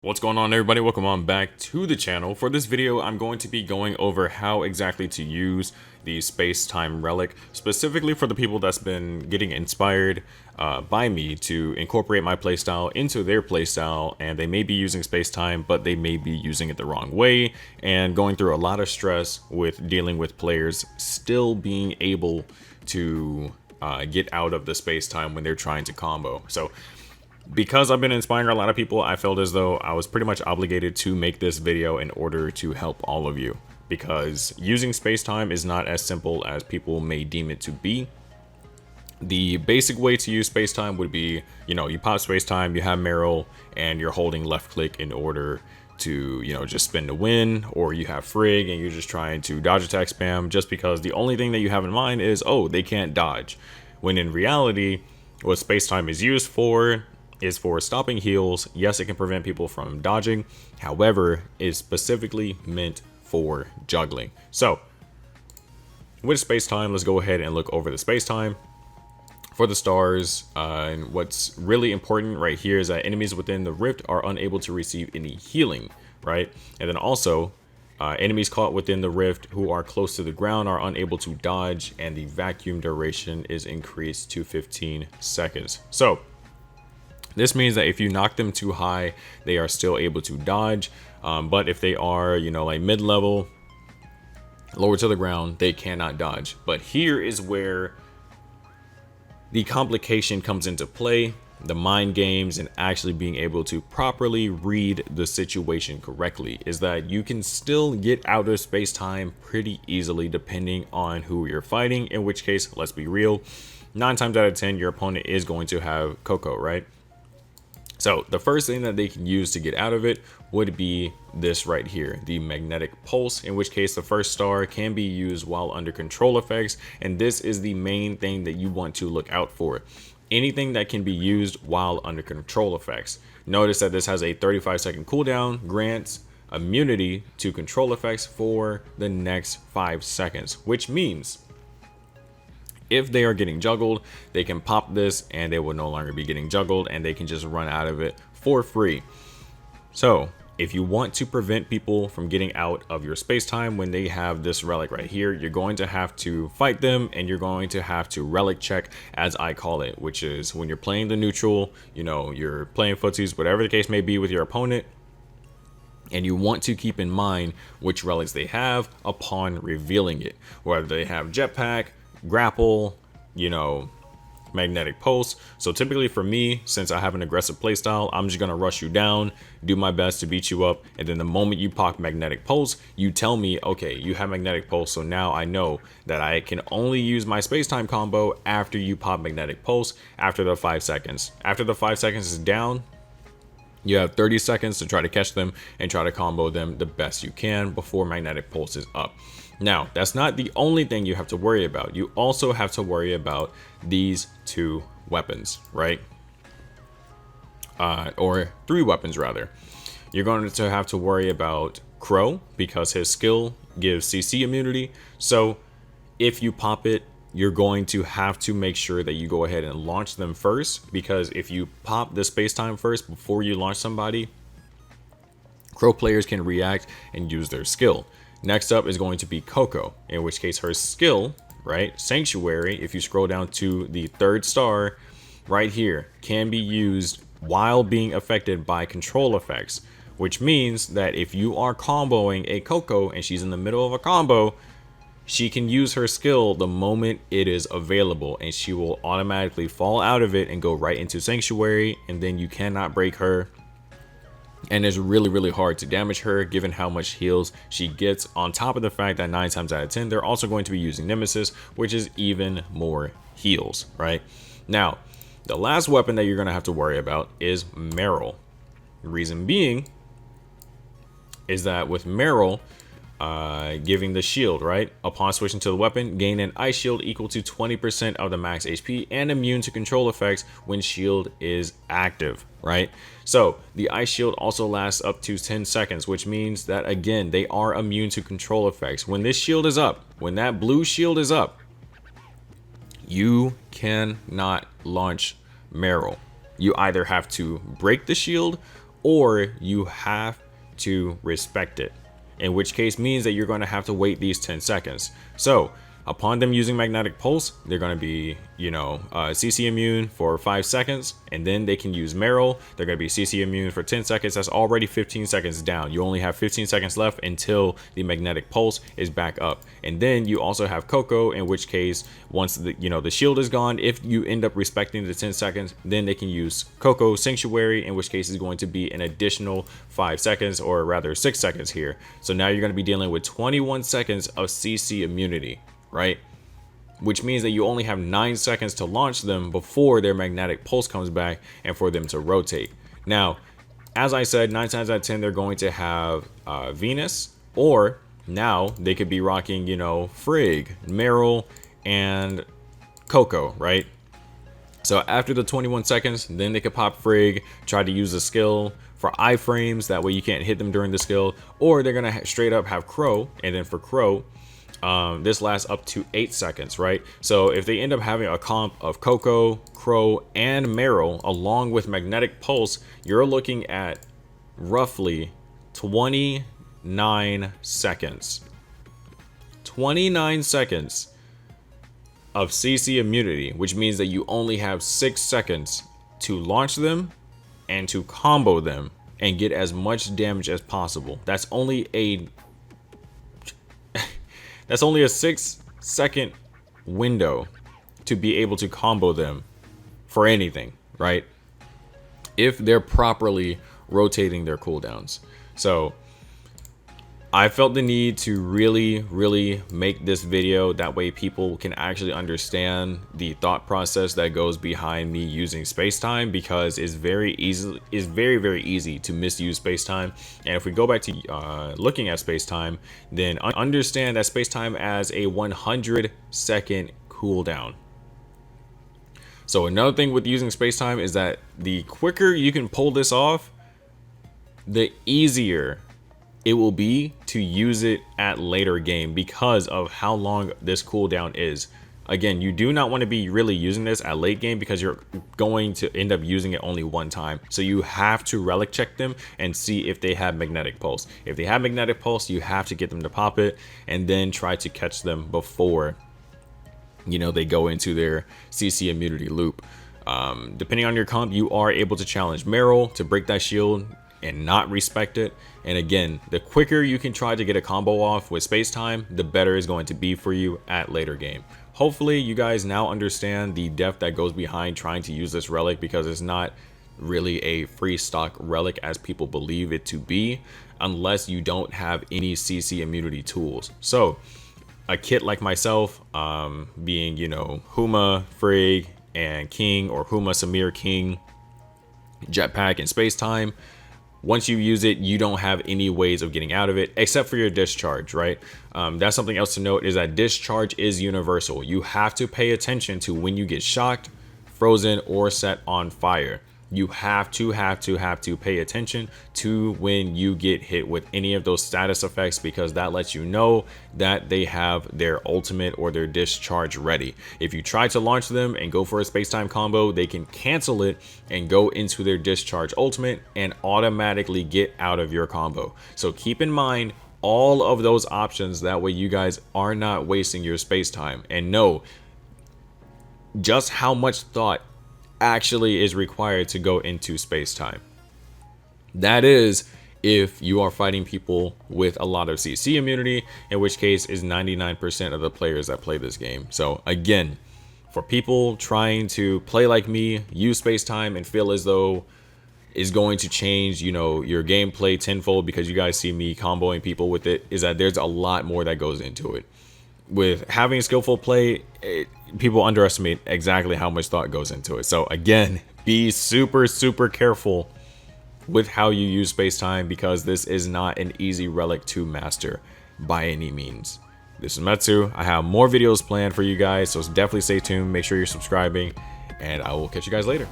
What's going on, everybody? Welcome on back to the channel. For this video, I'm going to be going over how exactly to use the Spacetime Relic, specifically for the people that's been getting inspired by me to incorporate my playstyle into their playstyle, and they may be using Spacetime, but they may be using it the wrong way and going through a lot of stress with dealing with players still being able to get out of the Spacetime when they're trying to combo. So because I've been inspiring a lot of people, I felt as though I was pretty much obligated to make this video in order to help all of you. Because using Spacetime is not as simple as people may deem it to be. The basic way to use Spacetime would be, you pop Spacetime, you have Merrell, and you're holding left click in order to, just spin to win, or you have Frig and you're just trying to dodge attack spam just because the only thing that you have in mind is, oh, they can't dodge. When in reality, what Spacetime is for stopping heals. Yes, it can prevent people from dodging. However, it's specifically meant for juggling. So with Spacetime, let's go ahead and look over the Spacetime. For the stars, and what's really important right here is that enemies within the rift are unable to receive any healing, right? And then also, enemies caught within the rift who are close to the ground are unable to dodge, and the vacuum duration is increased to 15 seconds. So this means that if you knock them too high, they are still able to dodge. But if they are, like mid-level, lower to the ground, they cannot dodge. But here is where the complication comes into play. The mind games and actually being able to properly read the situation correctly is that you can still get out of Spacetime pretty easily depending on who you're fighting. In which case, let's be real, 9 times out of 10, your opponent is going to have Coco, right? So the first thing that they can use to get out of it would be this right here, the magnetic pulse, in which case the first star can be used while under control effects. And this is the main thing that you want to look out for. Anything that can be used while under control effects. Notice that this has a 35-second cooldown, grants immunity to control effects for the next 5 seconds, which means if they are getting juggled, they can pop this and they will no longer be getting juggled and they can just run out of it for free. So if you want to prevent people from getting out of your Spacetime when they have this relic right here, you're going to have to fight them and you're going to have to relic check, as I call it, which is when you're playing the neutral, you're playing footsies, whatever the case may be with your opponent, and you want to keep in mind which relics they have upon revealing it, whether they have jetpack, grapple, magnetic pulse. So typically for me, since I have an aggressive playstyle, I'm just gonna rush you down, do my best to beat you up, and then the moment you pop magnetic pulse, you tell me, okay, you have magnetic pulse, so now I know that I can only use my Spacetime combo after you pop magnetic pulse after the 5 seconds. After the 5 seconds is down, you have 30 seconds to try to catch them and try to combo them the best you can before magnetic pulse is up. Now, that's not the only thing you have to worry about. You also have to worry about these 2 weapons, right? Or 3 weapons, rather. You're going to have to worry about Crow because his skill gives CC immunity. So if you pop it, you're going to have to make sure that you go ahead and launch them first, because if you pop the Spacetime first before you launch somebody, Crow players can react and use their skill. Next up is going to be Coco, in which case her skill, right, Sanctuary, if you scroll down to the 3rd star right here, can be used while being affected by control effects, which means that if you are comboing a Coco and she's in the middle of a combo, she can use her skill the moment it is available, and she will automatically fall out of it and go right into Sanctuary, and then you cannot break her. And it's really, really hard to damage her given how much heals she gets, on top of the fact that 9 times out of 10, they're also going to be using Nemesis, which is even more heals, right? Now, the last weapon that you're going to have to worry about is Merrell. The reason being is that with Merrell, giving the shield, right? Upon switching to the weapon, gain an ice shield equal to 20% of the max HP and immune to control effects when shield is active, right? So the ice shield also lasts up to 10 seconds, which means that, again, they are immune to control effects. When this shield is up, when that blue shield is up, you cannot launch Merrell. You either have to break the shield or you have to respect it, in which case means that you're going to have to wait these 10 seconds. So upon them using magnetic pulse, they're going to be, CC immune for 5 seconds, and then they can use Merrell. They're going to be CC immune for 10 seconds. That's already 15 seconds down. You only have 15 seconds left until the magnetic pulse is back up. And then you also have Coco, in which case, once the shield is gone, if you end up respecting the 10 seconds, then they can use Coco Sanctuary, in which case is going to be an additional 5 seconds, or rather 6 seconds here. So now you're going to be dealing with 21 seconds of CC immunity, right? Which means that you only have 9 seconds to launch them before their magnetic pulse comes back and for them to rotate. Now, as I said, 9 times out of 10, they're going to have Venus, or now they could be rocking, Frigg, Merrell, and Coco, right? So after the 21 seconds, then they could pop Frigg, try to use the skill for iframes. That way you can't hit them during the skill, or they're going to straight up have Crow, and then for Crow, this lasts up to 8 seconds, right? So if they end up having a comp of Coco, Crow, and Merrell along with magnetic pulse, you're looking at roughly 29 seconds. 29 seconds of CC immunity, which means that you only have 6 seconds to launch them and to combo them and get as much damage as possible. That's only a 6-second window to be able to combo them for anything, right? If they're properly rotating their cooldowns. So I felt the need to really make this video, that way people can actually understand the thought process that goes behind me using Spacetime, because it's very easy to misuse Spacetime. And if we go back to looking at Spacetime, then understand that Spacetime has a 100-second cooldown. So another thing with using Spacetime is that the quicker you can pull this off, the easier it will be to use it at later game, because of how long this cooldown is. Again, you do not want to be really using this at late game, because you're going to end up using it only one time. So you have to relic check them and see if they have magnetic pulse. If they have magnetic pulse, you have to get them to pop it, and then try to catch them before they go into their CC immunity loop. Depending on your comp, you are able to challenge Merrell to break that shield and not respect it. And again, the quicker you can try to get a combo off with Spacetime, the better it's going to be for you at later game. Hopefully you guys now understand the depth that goes behind trying to use this relic, because it's not really a free stock relic as people believe it to be, unless you don't have any CC immunity tools. So a kit like myself, being Huma, Frigg, and King, or Huma, Samir, King, Jetpack, and Spacetime, once you use it, you don't have any ways of getting out of it except for your discharge, right? That's something else to note, is that discharge is universal. You have to pay attention to when you get shocked, frozen, or set on fire. You have to pay attention to when you get hit with any of those status effects, because that lets you know that they have their ultimate or their discharge ready. If you try to launch them and go for a Spacetime combo, they can cancel it and go into their discharge ultimate and automatically get out of your combo. So keep in mind all of those options, that way you guys are not wasting your Spacetime, and know just how much thought actually is required to go into Spacetime. That is, if you are fighting people with a lot of CC immunity, in which case is 99% of the players that play this game. So again, for people trying to play like me, use Spacetime and feel as though is going to change, your gameplay tenfold because you guys see me comboing people with it, is that there's a lot more that goes into it. With having skillful play, people underestimate exactly how much thought goes into it. So again, be super careful with how you use Spacetime, because this is not an easy relic to master by any means. This is Metsu. I have more videos planned for you guys, so definitely stay tuned. Make sure you're subscribing, and I will catch you guys later.